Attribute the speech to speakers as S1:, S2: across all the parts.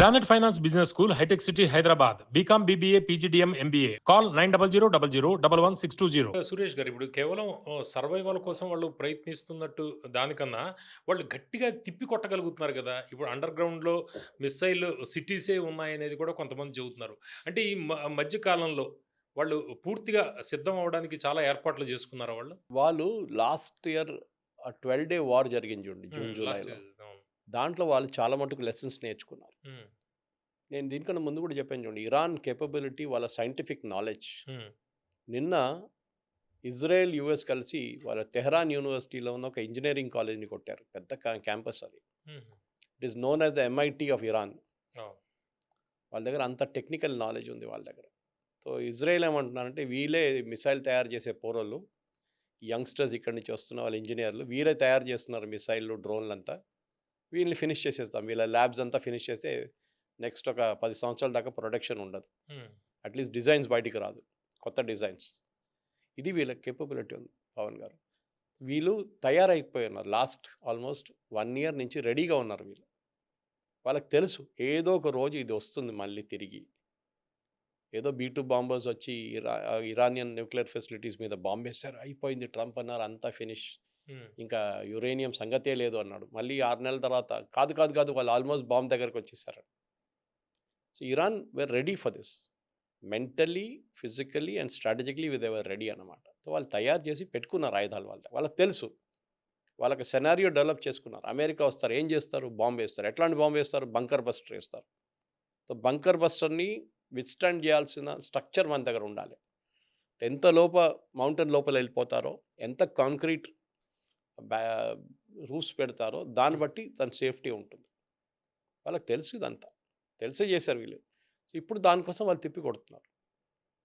S1: Planet Finance Business School, High-Tech City, Hyderabad. BCom, BBA, PGDM, MBA. Call 9000 Suresh గారు ఇప్పుడు కేవలం survival కోసం వాళ్ళు ప్రయత్నిస్తున్నట్టు దానికన్నా వాళ్ళు గట్టిగా తిప్పి కొట్టగలుగుతున్నారు కదా! ఇప్పుడు అండర్ గ్రౌండ్‌లో మిస్సైల్ సిటీసే ఉన్నాయనేది కూడా కొంతమంది చెబుతున్నారు. అంటే ఈ మధ్య కాలంలో వాళ్ళు పూర్తిగా సిద్ధం అవ్వడానికి చాలా ఏర్పాట్లు చేసుకున్నారా వాళ్ళు?
S2: వాళ్ళు లాస్ట్ ఇయర్ 12 డే వార్ జరిగింది చూడండి జూన్,
S1: లాస్ట్
S2: జూలైలో.
S1: అవును.
S2: దాంట్లో వాళ్ళు చాలా మటుకు లెసన్స్ నేర్చుకున్నారు.
S1: హ్మ్.
S2: నేను దీనికన్నా ముందు కూడా చెప్పాను చూడండి. ఇరాన్ కేపబిలిటీ వాళ్ళ సైంటిఫిక్ నాలెడ్జ్.
S1: హ్మ్.
S2: నిన్న ఇజ్రాయెల్, యూఎస్ కలిసి వాళ్ళ తెహరాన్ యూనివర్సిటీలో ఉన్న ఒక ఇంజినీరింగ్ కాలేజ్‌ని కొట్టారు. పెద్ద క్యాంపస్ అది.
S1: హుహు.
S2: It is known as the MIT of Iran.
S1: అవును.
S2: వాళ్ళ దగ్గర అంత టెక్నికల్ నాలెడ్జ్ ఉంది వాళ్ళ దగ్గర. సో, ఇజ్రాయెల్ ఏమంటున్నారంటే వీళ్ళే మిసైల్ తయారు చేసే పోరోళ్ళు. యంగ్‌స్టర్స్ ఇక్కడి నుంచి వస్తున్న వాళ్ళు ఇంజినీర్లు. వీరే తయారు చేస్తున్నారు మిసైల్‌లు, డ్రోన్‌లంతా. వీళ్ళని ఫినిష్ చేసేస్తాం. వీళ్ళ ల్యాబ్స్ అంతా ఫినిష్ చేస్తే నెక్స్ట్ ఒక 10 సంవత్సరాల దాకా ప్రొడక్షన్ ఉండదు.
S1: హ్మ్.
S2: అట్‌లీస్ట్ డిజైన్స్ బయటికి రాదు. కొత్త డిజైన్స్. ఇది వీళ్ళ కేపబిలిటీ ఉంది పవన్ గారు. వీళ్ళు తయారైపోయి ఉన్నారు. లాస్ట్ ఆల్మోస్ట్ 1 ఇయర్ నుంచి రెడీగా ఉన్నారు వీళ్ళు. వాళ్ళకి తెలుసు ఏదో ఒక రోజు ఇది వస్తుంది మళ్ళీ తిరిగి. ఏదో B-2 బాంబర్స్ వచ్చి ఇరానియన్ న్యూక్లియర్ ఫెసిలిటీస్ మీద బాంబేశారు. అయిపోయింది ట్రంప్ అన్నారు అంతా ఫినిష్.
S1: హ్మ్.
S2: ఇంకా యురేనియం సంగతే లేదు అన్నాడు. మళ్ళీ 6 నెలల తర్వాత కాదు వాళ్ళు ఆల్మోస్ట్ బాంబ్ దగ్గరకు వచ్చేసారు. So, Iran were ready for this. Mentally, physically and strategically they were ready అన్నమాట. సో, వాళ్ళు తయారు చేసి పెట్టుకున్నారు ఆయుధాలు వాళ్ళకి తెలుసు. వాళ్ళకి సెనారియో డెవలప్ చేసుకున్నారు. అమెరికా వస్తారు ఏం చేస్తారు? బాంబ్ వేస్తారు. ఎట్లాంటి బాంబ్ వేస్తారు? బంకర్ బస్టర్ వేస్తారు. సో, బంకర్ బస్టర్‌ని విత్‌స్టాండ్ చేయాల్సిన స్ట్రక్చర్ మన దగ్గర ఉండాలి. ఎంత మౌంటైన్ లోపల వెళ్ళిపోతారో, ఎంత కాంక్రీట్ బ్యా రూఫ్స్ పెడతారో దాన్ని
S1: హ్మ్.
S2: బట్టి దాని సేఫ్టీ ఉంటుంది. వాళ్ళకి తెలుసు ఇదంతా. తెలిసే చేశారు వీళ్ళు. సో, ఇప్పుడు దానికోసం వాళ్ళు తిప్పి కొడుతున్నారు.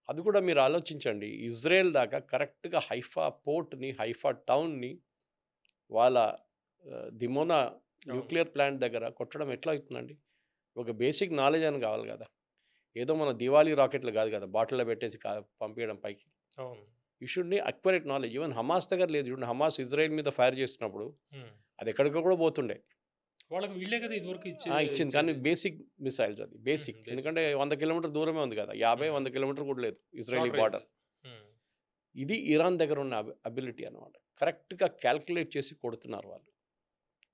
S2: అది కూడా మీరు ఆలోచించండి. ఇజ్రాయెల్ దాకా కరెక్ట్‌గా హైఫా పోర్ట్‌ని, హైఫా టౌన్‌ని వాళ్ళ దిమోనా
S1: అవును.
S2: న్యూక్లియర్ ప్లాంట్ దగ్గర కొట్టడం ఎట్లా అవుతుందండి? ఒక బేసిక్ నాలెడ్జ్ అని కావాలి కదా! ఏదో మన దివాళీ రాకెట్లు కాదు కదా! బాటిల్‌లో పెట్టేసి పంపియడం పైకి.
S1: అవును.
S2: యూ షుడ్ నీ అక్యురేట్ నాలెడ్జ్. ఈవెన్ హమాస్ దగ్గర లేదు చూడండి. హమాస్ ఇజ్రాయెల్ మీద ఫైర్ చేస్తున్నప్పుడు
S1: హ్మ్.
S2: అది ఎక్కడికో కూడా పోతుండే.
S1: వాళ్ళకి వీళ్ళే కదా ఇదివరకు
S2: ఇచ్చింది. కానీ
S1: ఇచ్చేది.
S2: బేసిక్ మిసైల్స్ అది. బేసిక్.
S1: బేసిక్.
S2: ఎందుకంటే 100 కిలోమీటర్ల దూరమే ఉంది కదా! 50,
S1: హ్మ్.
S2: 100 కిలోమీటర్లు కూడా లేదు ఇజ్రాయెలీ
S1: షార్ట్ రేంజ్.
S2: బార్డర్.
S1: హ్మ్.
S2: ఇది ఇరాన్ దగ్గర ఉన్న అబిలిటీ అన్నమాట. కరెక్ట్‌గా కాలిక్యులేట్ చేసి కొడుతున్నారు వాళ్ళు.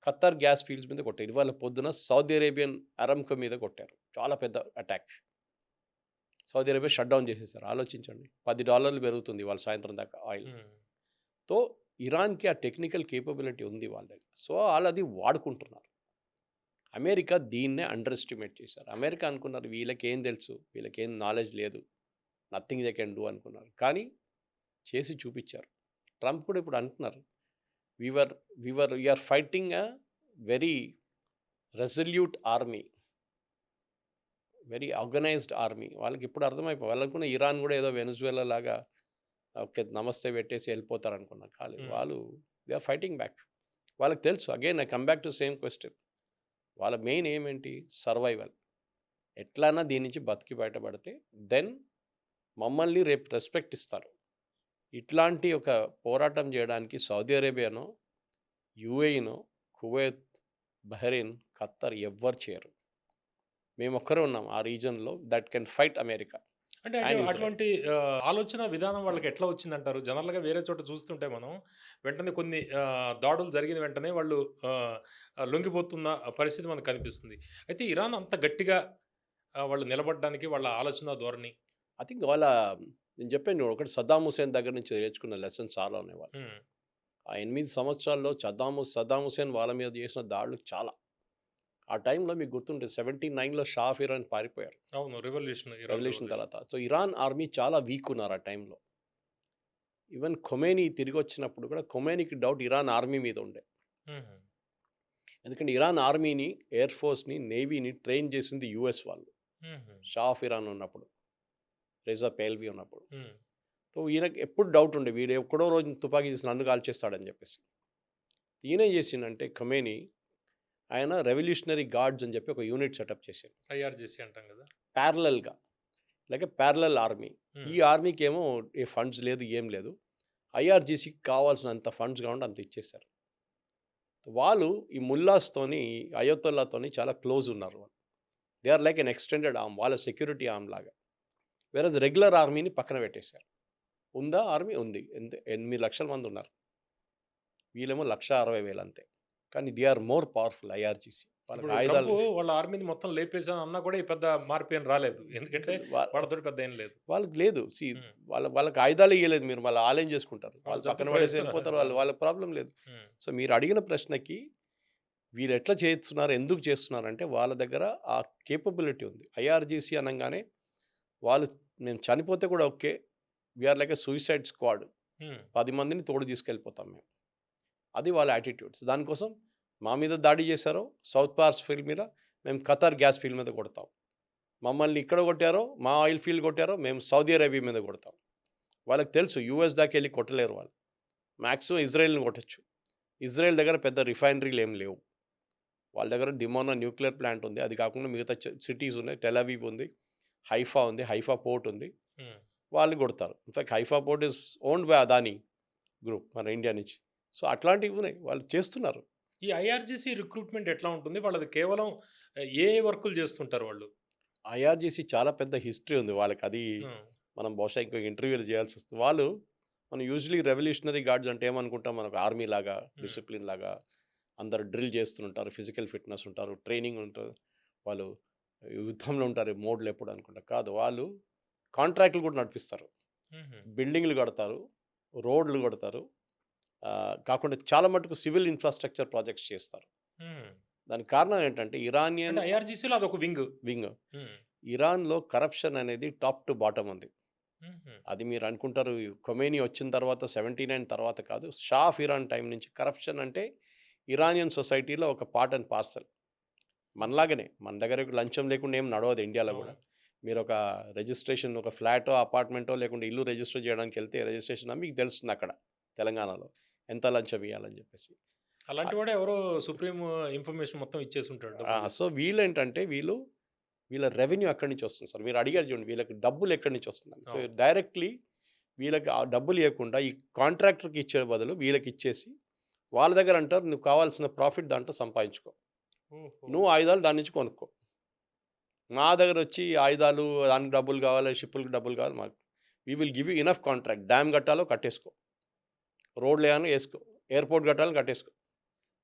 S2: ఖతార్ గ్యాస్ ఫీల్డ్స్ మీద కొట్టారు. ఇవాళ పొద్దున సౌదీ అరేబియన్ అరామ్కో మీద కొట్టారు. చాలా పెద్ద attack. Saudi Arabia shut down చేసేసారు. ఆలోచించండి. $10 పెరుగుతుంది ఇవాళ సాయంత్రం దాకా ఆయిల్.
S1: హ్మ్.
S2: సో, ఇరాన్‌కి ఆ టెక్నికల్ కేపబిలిటీ ఉంది వాళ్ళ దగ్గర. సో, ఆళ్ళది వాడుకుంటున్నారు. అమెరికా దీన్నే అండర్ ఎస్టిమేట్ చేశారు. అమెరికా అనుకున్నారు వీళ్ళకేం తెలుసు, వీళ్ళకేం నాలెడ్జ్ లేదు. నథింగ్ దే కెన్ డూ అనుకున్నారు. కానీ చేసి చూపిచ్చారు. ట్రంప్ కూడా ఇప్పుడు అంటున్నారు. We were we are fighting a very resolute army. Very organised army. వాళ్ళకిప్పుడు అర్థమైపోయి వాళ్ళనుకున్న ఇరాన్ కూడా ఏదో వెనెజువేలా లాగా ఓకే. నమస్తే పెట్టేసి వెళ్ళిపోతారనుకున్నారు. కాలేదు.
S1: హ్మ్.
S2: వాళ్ళు దే ఆర్ ఫైటింగ్ బ్యాక్. వాళ్ళకి తెలుసు. Again I come back to same question. వాళ్ళ మెయిన్ ఎయిమ్ ఏంటి? సర్వైవల్. ఎట్లైనా దీని నుంచి బతికి బయటపడితే దెన్ మమ్మల్ని రేపు రెస్పెక్ట్ ఇస్తారు. ఇట్లాంటి ఒక పోరాటం చేయడానికి సౌదీ అరేబియానో, యూఏఈనో, కువైత్, బహ్రెయిన్, ఖత్తర్ ఎవ్వరు చేయరు. మేమొక్కరే ఉన్నాం ఆ రీజియన్‌లో దట్ కెన్ ఫైట్ అమెరికా
S1: అంటే
S2: అండ్ ఇజ్రాయెల్.
S1: అటువంటి ఆలోచన విధానం వాళ్ళకి ఎట్లా వచ్చిందంటారు? జనరల్‌గా వేరే చోట చూస్తుంటే మనం వెంటనే కొన్ని దాడులు జరిగిన వెంటనే వాళ్ళు ఆహ్, ఆహ్, లొంగిపోతున్న పరిస్థితి మనకు కనిపిస్తుంది. అయితే ఇరాన్ అంత గట్టిగా వాళ్ళు నిలబడడానికి వాళ్ళ ఆలోచన ధోరణి.
S2: ఐ థింక్ వాళ్ళ నేను చెప్పాను చూడు ఒకటి సద్దాం హుసేన్ దగ్గర నుంచి నేర్చుకున్న లెసన్స్ చాలా ఉన్నాయి వాళ్ళు.
S1: హ్మ్.
S2: ఆ 8 సంవత్సరాల్లో సద్దాం హుసేన్ వాళ్ళ మీద చేసిన దాడులు చాలా. ఆ టైంలో మీకు గుర్తుంటే 79లో షా ఆఫ్ ఇరాన్ పారిపోయారు.
S1: అవును. Iran
S2: revolution
S1: revolution.
S2: తర్వాత. సో, ఇరాన్ ఆర్మీ చాలా వీక్ ఉన్నారు ఆ టైంలో. ఈవెన్ ఖొమేనీ తిరిగొచ్చినప్పుడు కూడా ఖొమేనీకి డౌట్ ఇరాన్ ఆర్మీ మీద ఉండే.
S1: హుహు.
S2: ఎందుకంటే ఇరాన్ ఆర్మీని, ఎయిర్ ఫోర్స్‌ని, నేవీని ట్రైన్ చేసింది యూఎస్ వాళ్ళు.
S1: హుహు.
S2: షా ఆఫ్ ఇరాన్ ఉన్నప్పుడు. రెజా పెహ్లవి ఉన్నప్పుడు.
S1: హ్మ్.
S2: సో, ఈయనకి ఎప్పుడు డౌట్ ఉండే. వీడు ఎక్కడో రోజు తుపాకీ తీసి నన్ను కాల్చేస్తాడని చెప్పేసి. ఈయనేం చేసిండంటే ఖొమేనీ ఆయన రెవల్యూషనరీ గార్డ్స్ అని చెప్పి ఒక యూనిట్ సెటప్ చేశారు.
S1: ఐఆర్‌జేసీ అంటాం గదా!
S2: ప్యారలెల్‌గా. Like a parallel army. ఈ
S1: హ్మ్.
S2: ఆర్మీకేమో ఏ ఫండ్స్ లేదు, ఏం లేదు. ఐఆర్‌జీసీకి కావాల్సినంత ఫండ్స్ కావాలంటే అంత ఇచ్చేశారు. వాళ్ళు ఈ ముల్లాస్తోని, అయతొల్లాతోని చాలా క్లోజ్ ఉన్నారు వాళ్ళు. They are like an extended arm, వాళ్ళ సెక్యూరిటీ ఆర్మ్ లాగా. వేరేజ్ రెగ్యులర్ ఆర్మీని పక్కన పెట్టేశారు. ఉందా ఆర్మీ? ఉంది. ఎంత 8 లక్షల మంది ఉన్నారు. వీళ్ళేమో 1,60,000 అంతే. కానీ they are more powerful IRGC. వాళ్ళకి
S1: ఇప్పుడు ట్రంప్
S2: ఆయుధాలు
S1: వాళ్ళ ఆర్మీని మొత్తం లేపేసాం అన్నా కూడా ఈ పెద్ద మార్పేం రాలేదు. ఎందుకంటే
S2: వా
S1: వాళ్ళతోటి పెద్ద ఏం లేదు.
S2: వాళ్ళకి లేదు.
S1: హ్మ్.
S2: వాళ్ళకి ఆయుధాలు ఇయ్యలేదు మీరు. మళ్ళీ ఆళ్ళేం చేసుకుంటారు?
S1: వాళ్ళు
S2: వాళ్ళు
S1: చంపి
S2: పక్కన పడేసి
S1: పడేస్తున్నారు
S2: వెళ్ళిపోతారు.
S1: వాళ్ళు.
S2: వాళ్ళకి ప్రాబ్లమ్ లేదు.
S1: హ్మ్.
S2: సో, మీరు అడిగిన ప్రశ్నకి వీళ్ళెట్లా చేస్తున్నారు? ఎందుకు చేస్తున్నారంటే వాళ్ళ దగ్గర ఆ కేపబిలిటీ ఉంది. ఐఆర్‌జీసీ అనంగానే వాళ్ళు మేము చనిపోతే కూడా okay. We are like a suicide squad.
S1: Hmm.
S2: 10 మందిని తోడు తీసుకెళ్ళిపోతాం మేము. అది వాళ్ళ యాటిట్యూడ్స్. దానికోసం మా మీద దాడి చేశారో సౌత్ పార్స్ ఫీల్డ్ మీద, మేము ఖతార్ గ్యాస్ ఫీల్డ్ మీద కొడతాం. మమ్మల్ని ఇక్కడ కొట్టారో, మా ఆయిల్ ఫీల్డ్ కొట్టారో మేము సౌదీ అరేబియా మీద కొడతాం. వాళ్ళకి తెలుసు యూఎస్ దాకెళ్ళి కొట్టలేరు వాళ్ళు. మాక్సిమం ఇజ్రాయెల్‌ని కొట్టొచ్చు. ఇజ్రాయెల్ దగ్గర పెద్ద రిఫైనరీలు ఏం లేవు. వాళ్ళ దగ్గర దిమోనా న్యూక్లియర్ ప్లాంట్ ఉంది. అది కాకుండా మిగతా సిటీస్ ఉన్నాయి. టెల్ అవీవ్ ఉంది. హైఫా ఉంది. హైఫా పోర్ట్ ఉంది.
S1: హ్మ్.
S2: వాళ్ళు కొడతారు. In fact Haifa port is owned by Adani group మన ఇండియా నుంచి. సో, అట్లాంటివి ఉన్నాయి. వాళ్ళు చేస్తున్నారు.
S1: ఈ ఐఆర్‌జీసీ రిక్రూట్‌మెంట్ ఎట్లా ఉంటుంది? వాళ్ళది కేవలం ఏ వర్కులు చేస్తుంటారు వాళ్ళు?
S2: ఐఆర్‌జీసీ చాలా పెద్ద హిస్టరీ ఉంది వాళ్ళకి. అది
S1: హ్మ్.
S2: మనం బహుశా ఇంకో ఇంటర్వ్యూలు చేయాల్సొస్తుంది. వాళ్ళు మనం యూజువల్లీ రెవల్యూషనరీ గార్డ్స్ అంటే ఏమనుకుంటాం, మనకు ఆర్మీ లాగా,
S1: హ్మ్.
S2: డిసిప్లిన్ లాగా అందరూ డ్రిల్ చేస్తుంటారు. ఫిజికల్ ఫిట్‌నెస్ ఉంటారు. ట్రైనింగ్ ఉంటుంది. వాళ్ళు యుద్ధంలో ఉంటారు. మోడ్‌లో ఎప్పుడు అనుకుంటా. కాదు. వాళ్ళు కాంట్రాక్ట్‌లు కూడా నడిపిస్తారు.
S1: హుహు.
S2: బిల్డింగ్‌లు కడతారు. రోడ్లు కడతారు. కాకుండా చాలా మటుకు సివిల్ ఇన్‌ఫ్రాస్ట్రక్చర్ ప్రాజెక్ట్స్ చేస్తారు.
S1: హ్మ్.
S2: దానికి కారణం ఏంటంటే ఇరానియన్
S1: అంటే ఐఆర్‌జీసీలో అదొక వింగ్.
S2: వింగ్.
S1: హ్మ్.
S2: ఇరాన్‌లో కరప్షన్ అనేది టాప్ టు బాటమ్ ఉంది.
S1: హుహు.
S2: అది మీరు అనుకుంటారు ఖొమేనీ వచ్చిన తర్వాత 79 తర్వాత కాదు. షా ఆఫ్ ఇరాన్ టైం నుంచి కరప్షన్ అంటే ఇరానియన్ సొసైటీలో ఒక పార్ట్ అండ్ పార్సెల్. మనలాగానే మన దగ్గర లంచం లేకుండా ఏం నడవదు ఇండియాలో
S1: అవును.
S2: గూడా. మీరొక రిజిస్ట్రేషన్ ఒక ఫ్లాటో, అపార్ట్‌మెంటో లేకుంటే ఇల్లు రిజిస్టర్ చేయడానికెళ్తే రిజిస్ట్రేషన్ మీకు తెలుస్తుందక్కడ తెలంగాణలో. ఎంత లంచం ఇయ్యాలని జెప్పేసి.
S1: అలాంటి
S2: ఆహ్,
S1: వాడే ఎవరో సుప్రీం ఇన్ఫర్మేషన్ మొత్తం ఇచ్చేసుంటాడు డబ్బులు.
S2: సో, వీళ్ళేంటంటే వీళ్ళ రెవెన్యూ ఎక్కడి నుంచి వస్తుంది సార్? మీరు అడిగారు చూడండి వీళ్ళకి డబ్బులు ఎక్కడి నుంచి వస్తుందని. సో,
S1: అవును.
S2: డైరెక్ట్‌లీ వీళ్ళకి ఆ డబ్బులు ఇయ్యకుండా ఈ కాంట్రాక్టర్‌కి ఇచ్చే బదులు వీళ్ళకిచ్చేసి వాళ్ళ దగ్గర అంటారు నువ్వు కావాల్సిన ప్రాఫిట్ దాంట్లో సంపాదించుకో.
S1: ఓహో!
S2: నువ్వు ఆయుధాలు దాని నుంచి కొనుక్కో. మా దగ్గరొచ్చి ఆయుధాలు దానికి డబ్బులు కావాలి, షిప్పులకి డబ్బులు కావాలి మాకు. We will give you enough contract. Dam కట్టాలో కట్టేసుకో. రోడ్‌లేయన్నా ఏసుకో. ఎయిర్‌పోర్ట్ కట్టాలని కట్టేసుకో.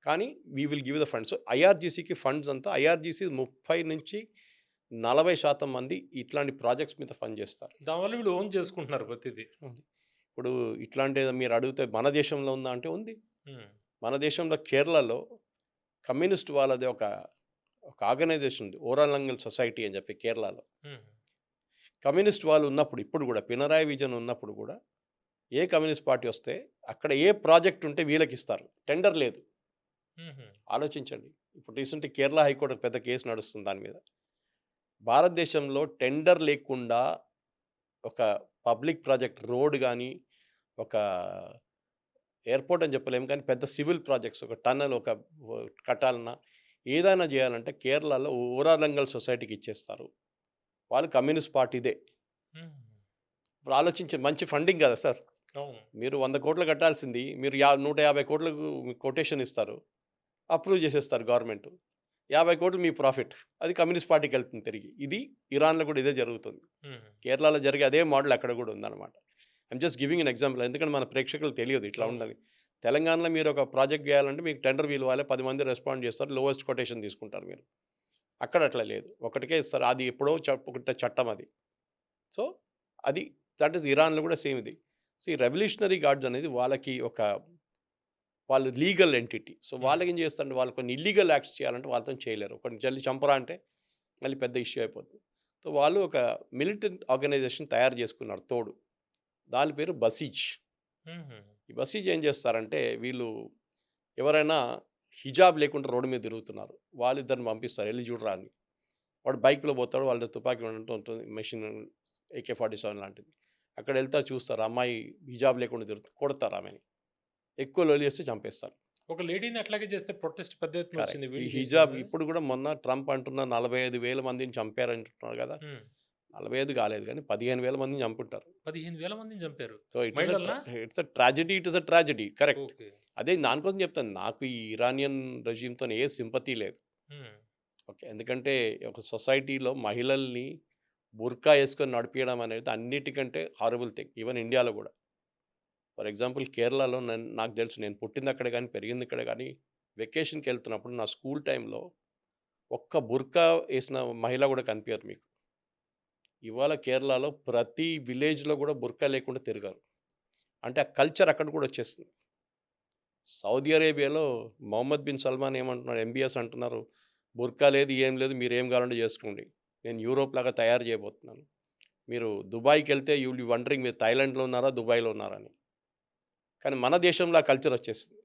S2: కానీ we will give the funds. So, ఐఆర్‌జీసీకి ఫండ్స్ అంతా ఐఆర్‌జీసీ 30-40% మంది ఇట్లాంటి ప్రాజెక్ట్స్ మీద ఫండ్ చేస్తారు.
S1: దానివల్ల వీళ్ళు ఓన్ చేసుకుంటున్నారు ప్రతీదీ.
S2: ఉంది. ఇప్పుడు ఇట్లాంటిది మీరు అడిగితే మన దేశంలో ఉందా అంటే ఉంది.
S1: హ్మ్.
S2: మన దేశంలో కేరళలో కమ్యూనిస్ట్ వాళ్ళది ఒక ఆర్గనైజేషన్ ఉంది. ఓరాలంగల్ సొసైటీ అని చెప్పి కేరళలో.
S1: హ్మ్.
S2: కమ్యూనిస్ట్ వాళ్ళు ఉన్నప్పుడు ఇప్పుడు గూడా పినరాయి విజయన్ ఉన్నప్పుడు గూడా ఏ కమ్యూనిస్ట్ పార్టీ వస్తే అక్కడ ఏ ప్రాజెక్ట్ ఉంటే వీళ్ళకిస్తారు. టెండర్ లేదు.
S1: హుహు.
S2: ఆలోచించండి. ఇప్పుడు రీసెంట్‌గా కేరళ హైకోర్ట్ ఒక పెద్ద కేసు నడుస్తుంది దాని మీద. భారతదేశంలో టెండర్ లేకుండా ఒక పబ్లిక్ ప్రాజెక్ట్ రోడ్ గాని, ఒక ఎయిర్‌పోర్ట్ అని చెప్పలేము కానీ పెద్ద సివిల్ ప్రాజెక్ట్స్ ఒక టన్నెల్ కట్టాలన్నా, ఏదైనా జేయాలంటే కేరళలో ఓరాలంగల్ సొసైటీకి ఇచ్చేస్తారు. వాళ్ళు కమ్యూనిస్ట్ పార్టీదే.
S1: హ్మ్.
S2: ఇప్పుడు ఆలోచించండి మంచి ఫండింగ్ గదా సార్!
S1: అవును.
S2: మీరు 100,00,00,000 కట్టాల్సింది మీరు 150,00,00,000కు కొటేషన్ ఇస్తారు. అప్రూవ్ చేసేస్తారు గవర్నమెంట్. 50,00,00,000 మీ ప్రాఫిట్. అది కమ్యూనిస్ట్ పార్టీకెళ్తుంది తిరిగి. ఇది ఇరాన్‌లో కూడా ఇదే జరుగుతుంది.
S1: హ్మ్.
S2: కేరళలో జరిగే అదే మోడల్ అక్కడ కూడా ఉందన్నమాట. I'm just giving an example. ఎందుకంటే మన ప్రేక్షకులకు తెలియదు ఇట్లా
S1: అవును.
S2: ఉందని. తెలంగాణలో మీరు ఒక ప్రాజెక్ట్ చేయాలంటే మీకు టెండర్ పిలవాలి. 10 మంది రెస్పాండ్ చేస్తారు. లోయెస్ట్ కొటేషన్ తీసుకుంటారు మీరు. అక్కడ అట్లా లేదు. ఒకటికే ఇస్తారు. అది ఎప్పుడో పుట్టిన చట్టం అది. సో, అది దట్ ఈస్ ఇరాన్‌లో కూడా సేమ్ ఇది. రెవల్యూషనరీ గార్డ్స్ అనేది వాళ్ళకి వాళ్ళు లీగల్ ఎంటిటీ. సో,
S1: హ్మ్.
S2: వాళ్ళకేం చేస్తారంటే వాళ్ళు కొన్ని ఇల్లీగల్ యాక్ట్స్ చేయాలంటే వాళ్ళతోని చేయలేరు. ఒకడిని జల్ది చంపరా అంటే మళ్ళీ పెద్ద ఇష్యూ అయిపోతుంది. సో, వాళ్ళు ఒక మిలిటెంట్ ఆర్గనైజేషన్ తయారు చేసుకున్నారు తోడు. దాని పేరు బసీజ్.
S1: హుహు.
S2: ఈ బసీజ్ ఏం చేస్తారంటే వీళ్ళు ఎవరైనా హిజాబ్ లేకుండా రోడ్డు మీద తిరుగుతున్నారు. వాళ్ళిద్దరిని పంపిస్తారు. ఎళ్లి చూడరా అని. వాడు బైక్‌లో పోతాడు. వాళ్ళ దగ్గర తుపాకీ ఉంటూ ఉంటుంది. మెషిన్ AK-47 లాంటిది. అక్కడెళ్తారు చూస్తారు. అమ్మాయి హిజాబ్ లేకుండా తిరుగుతుంది. కొడతారు ఆమెని. ఎక్కువ లొల్లి చేస్తే చంపేస్తారు.
S1: ఒక లేడీని అట్లాగే చేస్తే ప్రొటెస్ట్ పెద్ద ఎత్తున వచ్చింది.
S2: కరెక్ట్. ఈ
S1: వీళ్ళు
S2: హిజాబ్
S1: చేసిందన్నది.
S2: ఇప్పుడు గూడా మొన్న ట్రంప్ అంటున్న 45,000 మందిని చంపారంటున్నారు గదా!
S1: హ్మ్.
S2: 45 కాలేదు గానీ 15,000 మందిని చంపుంటారు.
S1: 15,000 మందిని చంపారు.
S2: సో,
S1: మహిళలనా?
S2: It is a tragedy. Correct.
S1: Okay.
S2: అదే దానికోసం చెప్తాను. నాకు ఈ ఇరానియన్ రెజిమ్‌తోని ఏ సింపతి లేదు.
S1: హ్మ్.
S2: ఓకే. ఎందుకంటే ఒక సొసైటీలో మహిళల్ని బుర్కా యేసుకొని నడిపియడం అనేది అన్నిటికంటే హారబుల్ థింగ్. ఈవెన్ ఇండియాలో గూడా. ఫర్ ఎగ్జాంపుల్ కేరళలో నాకు తెలుసు, నేను పుట్టిందక్కడే గానీ, పెరిగిందిక్కడే గానీ, వెకేషన్‌కెళ్తున్నప్పుడు నా స్కూల్ టైమ్‌లో ఒక్క బుర్కా యేసిన మహిళ గూడా కనిపియరు మీకు. ఇవాళ కేరళలో ప్రతి విలేజ్‌లో గూడా బుర్కా లేకుండా తిరగరు. అంటే ఆ కల్చర్ అక్కడ కూడా వచ్చేసింది. సౌదీ అరేబియాలో మొహమ్మద్ బిన్ సల్మాన్ ఏమంటున్నాడు, ఎంబీఎస్ అంటున్నారు, బుర్కా లేదు, ఏం లేదు, మీరేం కావాలంటే చేసుకోండి. నేను యూరోప్ లాగా తయారు చేయబోతున్నాను. మీరు దుబాయ్‌కెళ్తే యూ విల్ బి వండరింగ్ మీరు థాయిలాండ్‌లో ఉన్నారా, దుబాయ్‌లో ఉన్నారా అని. కానీ మన దేశంలో ఆ కల్చర్ వచ్చేసింది.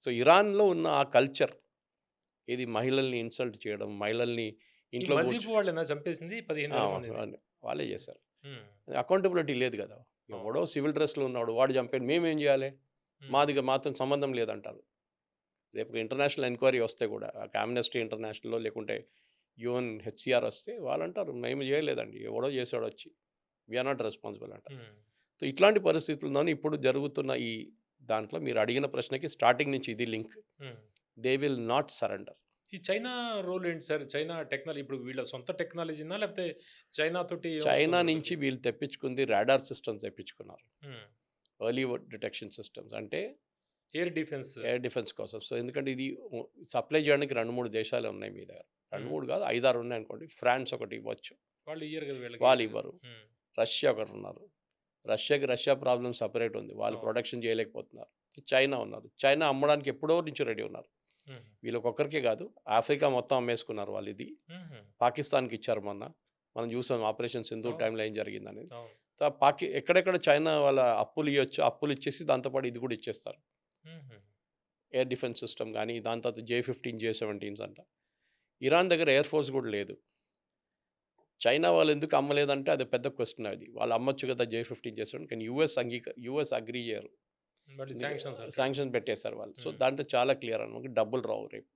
S2: సో, ఇరాన్‌లో ఉన్న ఆ కల్చర్ ఇది మహిళల్ని ఇన్సల్ట్ చేయడం, మహిళల్ని
S1: ఈ
S2: ఇంట్లో
S1: మజీబ్ వాళ్ళేనా చంపేసింది
S2: ఆ!
S1: 15,000 మందిని?
S2: అవును. వాళ్ళే చేశారు.
S1: హ్మ్.
S2: అకౌంటబిలిటీ లేదు గదా!
S1: అవును.
S2: ఎవడో సివిల్ డ్రెస్‌లో ఉన్నాడు, వాడు చంపాడు, మేమేం చేయాలి?
S1: హ్మ్.
S2: మాతో సంబంధం లేదంటారు. రేపు ఇంటర్నేషనల్ ఎంక్వైరీ వస్తే కూడా ఆమ్నెస్టీ ఇంటర్నేషనల్లో లేకుంటే యూఎన్ హెచ్‌సిఆర్ వస్తే వాళ్ళంటారు మేము చేయలేదండి, ఎవడో చేసాడొచ్చి. వి ఆర్ నాట్ రెస్పాన్సిబుల్ అంటారు.
S1: హ్మ్.
S2: సో, ఇట్లాంటి పరిస్థితుల్లోనే ఇప్పుడు జరుగుతున్న ఈ దాంట్లో మీరు అడిగిన ప్రశ్నకి స్టార్టింగ్ నుంచి ఇది లింక్.
S1: హ్మ్.
S2: They will not surrender.
S1: ఈ చైనా రోల్ ఏంటి సార్? చైనా టెక్నాలజీ ఇప్పుడు వీళ్ళ సొంత టెక్నాలజీనా? లేకపోతే చైనా తోటి
S2: చైనా
S1: ఏమొస్తుంది
S2: నుంచి
S1: వీళ్ళకి?
S2: వీళ్ళు తెప్పించుకుంది రాడార్ సిస్టమ్స్ తెప్పించుకున్నారు.
S1: హ్మ్.
S2: ఎర్లీ డిటెక్షన్ సిస్టమ్స్ అంటే
S1: ఎయిర్ డిఫెన్స్.
S2: ఎయిర్ డిఫెన్స్ కోసం. సో, ఎందుకంటే ఇది సప్లై చేయడానికి 2, 3 దేశాలే ఉన్నాయి మీ దగ్గర. 2,
S1: హ్మ్.
S2: 3 కాదు, 5, 6 ఉన్నాయనుకోండి. ఫ్రాన్స్ ఒకటి ఇవ్వచ్చు.
S1: వాళ్ళు ఇయ్యరు కదా! వీళ్ళకి ఇయ్యరు కదా!
S2: వాళ్ళివ్వరు.
S1: హ్మ్.
S2: రష్యా ఒకరున్నారు. రష్యా ప్రాబ్లమ్ సెపరేట్ ఉంది. వాళ్ళు
S1: అవును.
S2: ప్రొడక్షన్ చేయలేకపోతున్నారు. చైనా ఉన్నారు. చైనా అమ్మడానికి ఎప్పుడో నుంచి రెడీ ఉన్నారు.
S1: హుహు.
S2: వీళ్ళకొక్కరికే కాదు, ఆఫ్రికా మొత్తం అమ్మేసుకున్నారు వాళ్ళిది.
S1: హుహు.
S2: పాకిస్తాన్‌కి ఇచ్చారు మొన్న. మనం చూసాం ఆపరేషన్ సింధూర్
S1: అవును.
S2: టైమ్‌లో ఏం జరిగిందనేది.
S1: అవును.
S2: ఎక్కడెక్కడ చైనా వాళ్ళ అప్పులు ఇయ్యొచ్చో అప్పులు ఇచ్చేసి దాంతో పాటు ఇది కూడా ఇచ్చేస్తారు.
S1: హుహు.
S2: ఎయిర్ డిఫెన్స్ సిస్టమ్ గాని, దాని తర్వాత జే-15, జే-17s అంట. ఇరాన్ దగ్గర ఎయిర్ ఫోర్స్ కూడా లేదు. చైనా వాళ్ళు ఎందుకు అమ్మలేదంటే అది పెద్ద క్వెషన్ అది. వాళ్ళు అమ్మొచ్చు కదా జే-15, జే-17 కానీ యూఎస్ అగ్రీ చేయరు.
S1: మళ్ళీ
S2: ఎందుకు
S1: శాంక్షన్స్ అంటాడు.
S2: శాంక్షన్ పెట్టేసారు వాళ్ళు. సో,
S1: హ్మ్.
S2: దాంట్లో చాలా క్లియర్ అనమాట. డబ్బులు రావు రేపు.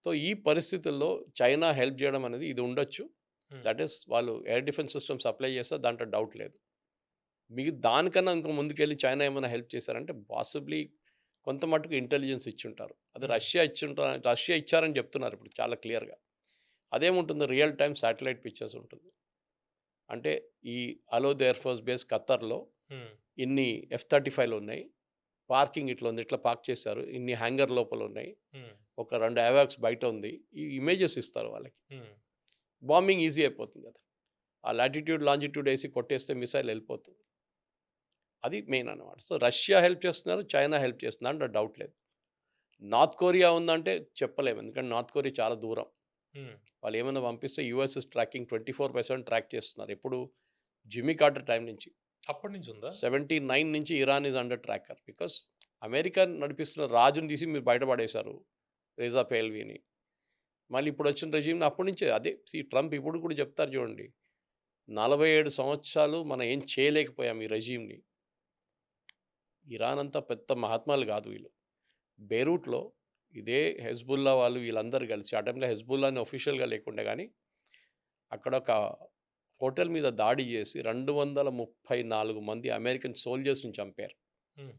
S2: సో, ఈ పరిస్థితుల్లో చైనా హెల్ప్ చేయడం అనేది ఇది ఉండొచ్చు.
S1: హ్మ్.
S2: దట్ ఈస్ వాళ్ళు ఎయిర్ డిఫెన్స్ సిస్టమ్ సప్లై చేస్తే దాంట్లో డౌట్ లేదు. దానికన్నా ఇంకా ముందుకెళ్ళి చైనా ఏమైనా హెల్ప్ చేశారంటే పాసిబ్లీ కొంత మట్టుకు ఇంటెలిజెన్స్ ఇచ్చుంటారు. అది
S1: హ్మ్.
S2: రష్యా ఇచ్చారని చెప్తున్నారు ఇప్పుడు చాలా క్లియర్‌గా. అదేముంటుంది, రియల్ టైమ్ శాటిలైట్ పిక్చర్స్ ఉంటుంది. అంటే ఈ అలోద్ ఎయిర్ ఫోర్స్ బేస్ ఖత్తర్‌లో
S1: హ్మ్.
S2: ఇన్ని ఎఫ్-35లు ఉన్నాయి. పార్కింగ్ ఇట్లా ఉంది. ఇట్లా పార్క్ చేశారు. ఇన్ని హ్యాంగర్ లోపల ఉన్నాయి.
S1: హ్మ్.
S2: ఒక 2 అవాక్స్ బయట ఉంది. ఈ ఇమేజెస్ ఇస్తారు వాళ్ళకి.
S1: హ్మ్.
S2: బాంబింగ్ ఈజీ అయిపోతుంది కదా! ఆ లాటిట్యూడ్, లాంజిట్యూడ్ ఏసి కొట్టేస్తే మిసైల్ ఎళ్ళిపోతుంది. అది మెయిన్ అన్నమాట. సో, రష్యా హెల్ప్ చేస్తున్నారు, చైనా హెల్ప్ చేస్తుంది. దాంట్లో డౌట్ లేదు. నార్త్ కొరియా ఉందంటే చెప్పలేము. ఎందుకంటే నార్త్ కొరియా చాలా దూరం.
S1: హ్మ్.
S2: వాళ్ళు ఏమైనా పంపిస్తే యూఎస్ ఇస్ ట్రాకింగ్ 24/7 ట్రాక్ చేస్తున్నారు. ఎప్పుడు జిమ్మీ కార్టర్ టైమ్ నుంచి.
S1: అప్పటినుంచి ఉందా?
S2: 79 నుంచి Iran is under tracker. Because America నడిపిస్తున్న రాజుని తీసి మీరు బయట పడేశారు. రేజా పేల్వీని. మళ్ళీ ఇప్పుడొచ్చిన రెజిమ్‌ని అప్పటి నుంచే అదే ట్రంప్ ఇప్పుడు కూడా చెప్తారు చూడండి. 47 సంవత్సరాలు మనం ఏం చేయలేకపోయాం ఈ రెజిమ్‌ని. ఇరాన్ అంతా పెద్ద మహాత్మాలు కాదు వీళ్ళు. బేరూట్‌లో ఇదే హెజ్బుల్లా వాళ్ళు వీళ్ళందరూ కలిసి ఆ టైంలో హెజ్బుల్లాని ఆఫీషియల్‌గా లేకుండే గానీ, అక్కడ ఒక హోటల్ మీద దాడి చేసి 234 మంది అమెరికన్ సోల్జర్స్‌ని చంపారు
S1: హ్మ్.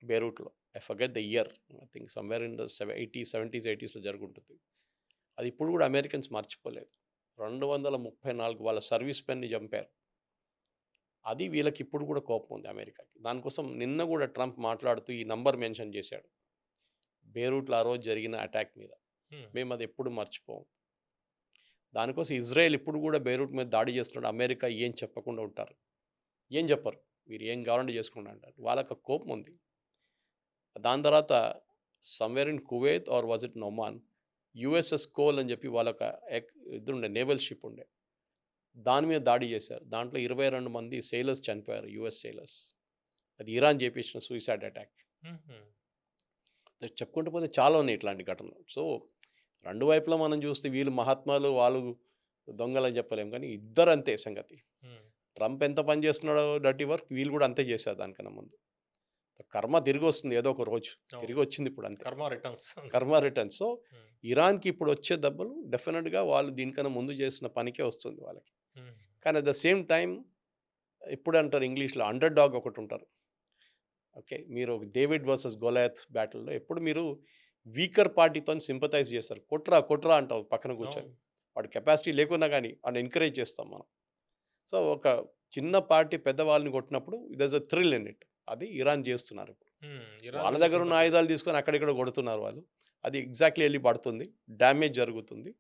S2: బేరూట్‌లో. I forget the year. I think somewhere in the 70s, 80s జరుగుంటుంది. అది ఇప్పుడు కూడా అమెరికన్స్ మర్చిపోలేదు. 234 వాళ్ళ సర్వీస్ మెన్‌ని చంపారు. అది వీళ్ళకి ఇప్పుడు కూడా కోపం ఉంది అమెరికాకి. దానికోసం నిన్న కూడా ట్రంప్ మాట్లాడుతూ ఈ నంబర్ మెన్షన్ చేశాడు. బేరూట్‌లో ఆ రోజు జరిగిన అటాక్ మీద.
S1: హ్మ్.
S2: మేమది ఎప్పుడు మర్చిపోం. దానికోసం ఇజ్రాయెల్ ఇప్పుడు కూడా బేరూట్ మీద దాడి చేస్తున్నాడు. అమెరికా ఏం చెప్పకుండా ఉంటారు. ఏం చెప్పరు. మీరు ఏం కావాలంటే చేసుకోండి అంటారు. వాళ్ళకి ఆ కోపం ఉంది. దాని తర్వాత somewhere in Kuwait or was it Oman, USS Cole అని చెప్పి వాళ్ళొక ఇదుండే నేవల్ షిప్ ఉండే. దాని మీద దాడి చేశారు. దాంట్లో 22 మంది సెయిలర్స్ చనిపోయారు. US sailors. అది ఇరాన్ చేపించిన సూసైడ్ అటాక్.
S1: హుహు.
S2: చెప్పుకుంటూ పోతే చాలా ఉన్నాయి ఇట్లాంటి ఘటనలు. సో, 2 వైపులా మనం చూస్తే వీళ్ళు మహాత్మాలు, వాళ్ళు దొంగలని చెప్పలేం. కానీ ఇద్దరు అంతే సంగతి.
S1: హ్మ్.
S2: ట్రంప్ ఎంత పని చేస్తున్నాడో డర్టీ వర్క్, వీళ్ళు కూడా అంతే చేశారు దానికన్నా ముందు. కర్మ తిరిగొస్తుంది ఏదో ఒక రోజు.
S1: అవును.
S2: తిరిగొచ్చింది ఇప్పుడు అంతే.
S1: కర్మ రిటర్న్స్.
S2: కర్మ రిటర్న్స్. సో,
S1: హ్మ్.
S2: ఇరాన్‌కి ఇప్పుడు వచ్చే దెబ్బలు డెఫినిట్‌గా వాళ్ళు దీనికన్నా ముందు చేసిన పనికే వస్తుంది వాళ్ళకి.
S1: హ్మ్.
S2: కానీ అట్ ద సేమ్ టైమ్ ఎప్పుడంటారు ఇంగ్లీష్‌లో అండర్ డాగ్ ఒకటుంటారు. ఓకే. మీరు డేవిడ్ వర్సెస్ గొలియాత్ బ్యాటిల్‌లో ఎప్పుడు మీరు వీకర్ పార్టీతో సింపథైజ్ చేస్తారు. కొట్రా కొట్రా అంటావు పక్కన కూర్చొని.
S1: అవును.
S2: వాడి కెపాసిటీ లేకున్నా కానీ వాడిని ఎంకరేజ్ చేస్తాం మనం. సో ఒక చిన్న పార్టీ పెద్దవాళ్ళని కొట్టినప్పుడు there is a thrill in it. అది ఇరాన్ చేస్తున్నారు.
S1: ఇరాన్
S2: వాళ్ళ
S1: మీద
S2: దగ్గర ఉన్న
S1: సింపతి.
S2: ఆయుధాలు తీసుకొని అక్కడిక్కడ కొడుతున్నారు వాళ్ళు. అది ఎగ్జాక్ట్లీ వెళ్ళి పడుతుంది. డ్యామేజ్ జరుగుతుంది.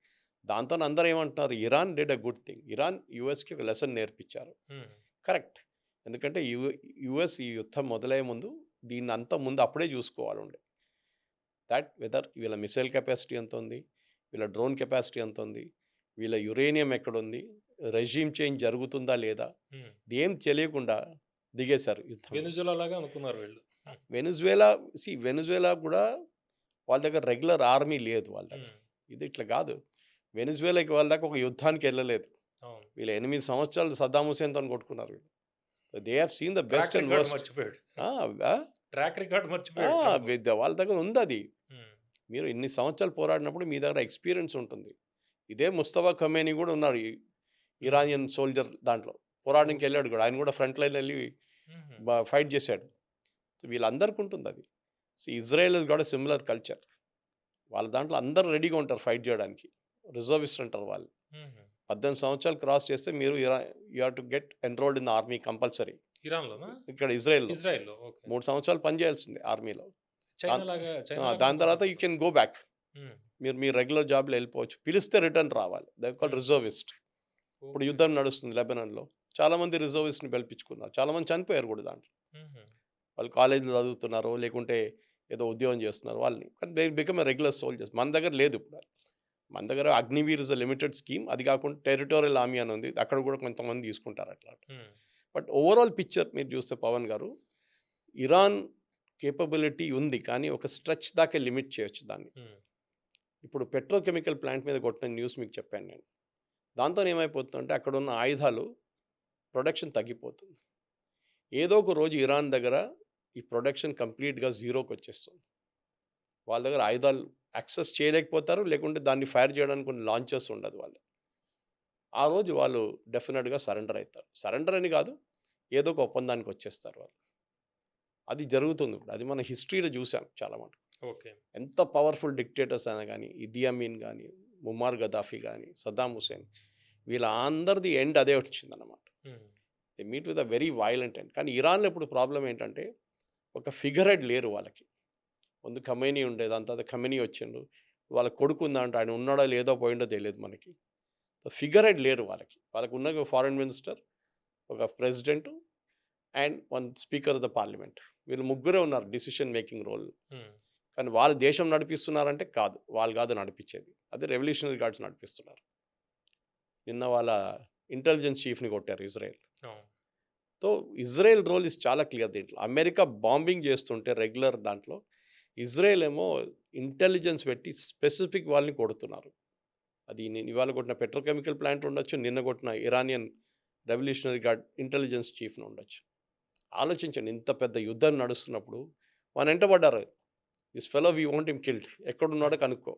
S2: దాంతో అందరూ ఏమంటున్నారు, Iran did a good thing. Iran యూఎస్కి ఒక లెసన్ నేర్పించారు.
S1: హ్మ్.
S2: కరెక్ట్. ఎందుకంటే యుఎస్ ఈ యుద్ధం మొదలయ్యే ముందు దీన్ని అంతా ముందు అప్పుడే చూసుకోవాలి ఉండే. దట్ వెదర్ వీళ్ళ మిసైల్ కెపాసిటీ ఎంత ఉంది, వీళ్ళ డ్రోన్ కెపాసిటీ ఎంత ఉంది, వీళ్ళ యురేనియం ఎక్కడుంది, రెజీమ్ చేంజ్ జరుగుతుందా లేదా,
S1: హ్మ్.
S2: ఇదేం తెలియకుండా దిగేశారు యుద్ధం.
S1: వెనిజులా లాగా అనుకున్నారు వీళ్ళు.
S2: వెనుజువేలా కూడా వాళ్ళ దగ్గర రెగ్యులర్ ఆర్మీ లేదు వాళ్ళ దగ్గర.
S1: హ్మ్.
S2: ఇది ఇట్లా కాదు. వెనుజువేలాకి వాళ్ళ దాకా ఒక యుద్ధానికి వెళ్ళలేదు.
S1: అవును.
S2: వీళ్ళు 8 సంవత్సరాలు సద్దాం హుసేన్తో కొట్టుకున్నారు వీళ్ళు. They have seen the
S1: track
S2: best and
S1: record
S2: worst.
S1: మర్చిపోయాడు. ట్రాక్ రికార్డ్
S2: ఆ!
S1: మర్చిపోయాడు ట్రంప్.
S2: వాళ్ళ దగ్గర ఉందది.
S1: హ్మ్.
S2: మీరు ఇన్ని సంవత్సరాలు పోరాడినప్పుడు మీ దగ్గర ఎక్స్‌పీరియన్స్ ఉంటుంది. ఇదే ముస్తఫా ఖమేనీ గూడా ఉన్నాడు. ఇరానియన్ సోల్జర్ దాంట్లో. పోరాడడానికి
S1: ఓకే.
S2: ఎళ్ళాడు గూడా. ఆయన గూడా ఫ్రంట్ లైన్‌లో ఎళ్లి
S1: హుహు.
S2: ఫైట్ చేశాడు. సో వీళ్ళందరికి ఉంటుందది. Israel has got a similar culture. వాళ్ళ దాంట్లో అందరూ రెడీగా ఉంటారు ఫైట్ జేయడానికి. రిజర్విస్ట్ అంటారు వాళ్ళు.
S1: హుహు.
S2: 18 సంవత్సరాలు క్రాస్ చేస్తే మీరు you have to get enrolled in the army compulsory.
S1: ఇరాన్‌లోనా?
S2: ఇక్కడ ఇజ్రాయెల్‌లో.
S1: ఇజ్రాయెల్‌లో. ఓకే.
S2: 3 సంవత్సరాలు పని చేయాల్సిందే ఆర్మీలో.
S1: చైనా
S2: దాన్
S1: లాగా
S2: దాని తర్వాత యూ
S1: ఉంటుందనుకుంటా.
S2: Can go back.
S1: హ్మ్.
S2: మీరు మీ రెగ్యులర్ జాబ్‌లో ఎళ్ళిపోవచ్చు. పిలిస్తే రిటర్న్ రావాలి. దే కాల్డ్
S1: హ్మ్.
S2: రిజర్విస్ట్. ఇప్పుడు
S1: ఓకే.
S2: యుద్ధం నడుస్తుంది లెబనాన్‌లో. చాలామంది రిజర్విస్ట్‌ని పిలిపించుకున్నారు. చాలామంది చనిపోయారు కూడా దాంట్లో.
S1: హుహు.
S2: వాళ్ళు కాలేజీలో చదువుతున్నారో, లేకుంటే ఏదో ఉద్యోగం చేస్తున్నారు వాళ్ళని. కానీ they become a regular soldiers. మన దగ్గర లేదు ఇప్పుడు అది. మన దగ్గర Agniveer is a limited scheme. అది కాకుండా టెరిటోరియల్ ఆర్మీ అని ఉంది. అక్కడ కూడా కొంతమంది తీసుకుంటారు అట్లా.
S1: హ్మ్.
S2: బట్ ఓవరాల్ పిక్చర్ మీరు చూస్తే పవన్ గారు, ఇరాన్ కేపబిలిటీ ఉంది. కానీ ఒక స్ట్రెచ్ దాకా లిమిట్ చేయొచ్చు దాన్ని.
S1: హ్మ్.
S2: ఇప్పుడు పెట్రోకెమికల్ ప్లాంట్ మీద కొట్టిన న్యూస్ మీకు చెప్పాను నేను. దాంతో ఏమైపోతుందంటే అక్కడున్న ఆయుధాలు ప్రొడక్షన్ తగ్గిపోతుంది. ఏదో ఒక రోజు ఇరాన్ దగ్గర ఈ ప్రొడక్షన్ కంప్లీట్‌గా జీరోకి వచ్చేస్తుంది. వాళ్ళ దగ్గర ఆయుధాలు యాక్సెస్ చేయలేకపోతారు. లేకుంటే దాన్ని ఫైర్ చేయడానికి కొన్ని లాంచర్స్ ఉండదు వాళ్ళు. ఆ రోజు వాళ్ళు డెఫినిట్‌గా సరెండర్ అయితారు. సరెండర్ అని కాదు, ఏదో ఒక ఒప్పందానికి వచ్చేస్తారు వాళ్ళు. అది జరుగుతుంది ఇప్పుడు. అది మన హిస్టరీలో చూసాం చాలా మటుకు.
S1: ఓకే.
S2: ఎంత పవర్‌ఫుల్ డిక్టేటర్స్ అయినా గానీ, ఇదీ అమీన్ గానీ, ముమ్మర్ గద్దాఫీ గానీ, సద్దాం హుసేన్ వీళ్ళ అందరిది ఎండ్ అదే వచ్చిందన్నమాట.
S1: హ్మ్.
S2: They meet with a very violent end. కానీ ఇరాన్‌లో ఇప్పుడు ప్రాబ్లమ్ ఏంటంటే ఒక ఫిగర్ హెడ్ లేరు వాళ్ళకి. ముందు ఖమేనీ ఉండే. దాని తర్వాత ఖమేనీ వచ్చిండు. వాళ్ళ కొడుకు ఉందంట. ఆయన ఉన్నాడో లేదో పోయిండో తెలియదు మనకి. సో ఫిగర్ హెడ్ లేరు వాళ్ళకి. వాళ్ళకి ఉన్నది ఒక ఫారెన్ మినిస్టర్, ఒక president and one speaker of the parliament. వీళ్ళు ముగ్గురే ఉన్నారు డెసిషన్ మేకింగ్ రోల్.
S1: హ్మ్.
S2: కానీ వాళ్ళు దేశం నడిపిస్తున్నారంటే కాదు. వాళ్ళు కాదు నడిపించేది. అది రెవల్యూషనరీ గార్డ్స్ నడిపిస్తున్నారు. నిన్న వాళ్ళ ఇంటెలిజెన్స్ చీఫ్‌ని కొట్టారు ఇజ్రాయెల్.
S1: అవును.
S2: సో ఇజ్రాయెల్ రోల్ ఇస్ చాలా క్లియర్ దీంట్లో. అమెరికా బాంబింగ్ చేస్తుంటే రెగ్యులర్ దాంట్లో, ఇజ్రాయెల్ ఏమో ఇంటెలిజెన్స్ పెట్టి స్పెసిఫిక్ వాళ్ళని కొడుతున్నారు. అది ఇవాళ కొట్టిన పెట్రోకెమికల్ ప్లాంట్ ఉండొచ్చు. నిన్న కొట్టిన ఇరానియన్ రెవల్యూషనరీ గార్డ్ ఇంటెలిజెన్స్ చీఫ్‌ని ఉండొచ్చు. ఆలోచించండి, ఇంత పెద్ద యుద్ధం నడుస్తున్నప్పుడు మన వెంటబడ్డారు. This fellow we want him killed. ఎక్కడున్నాడో
S1: హ్మ్.
S2: కనుక్కో.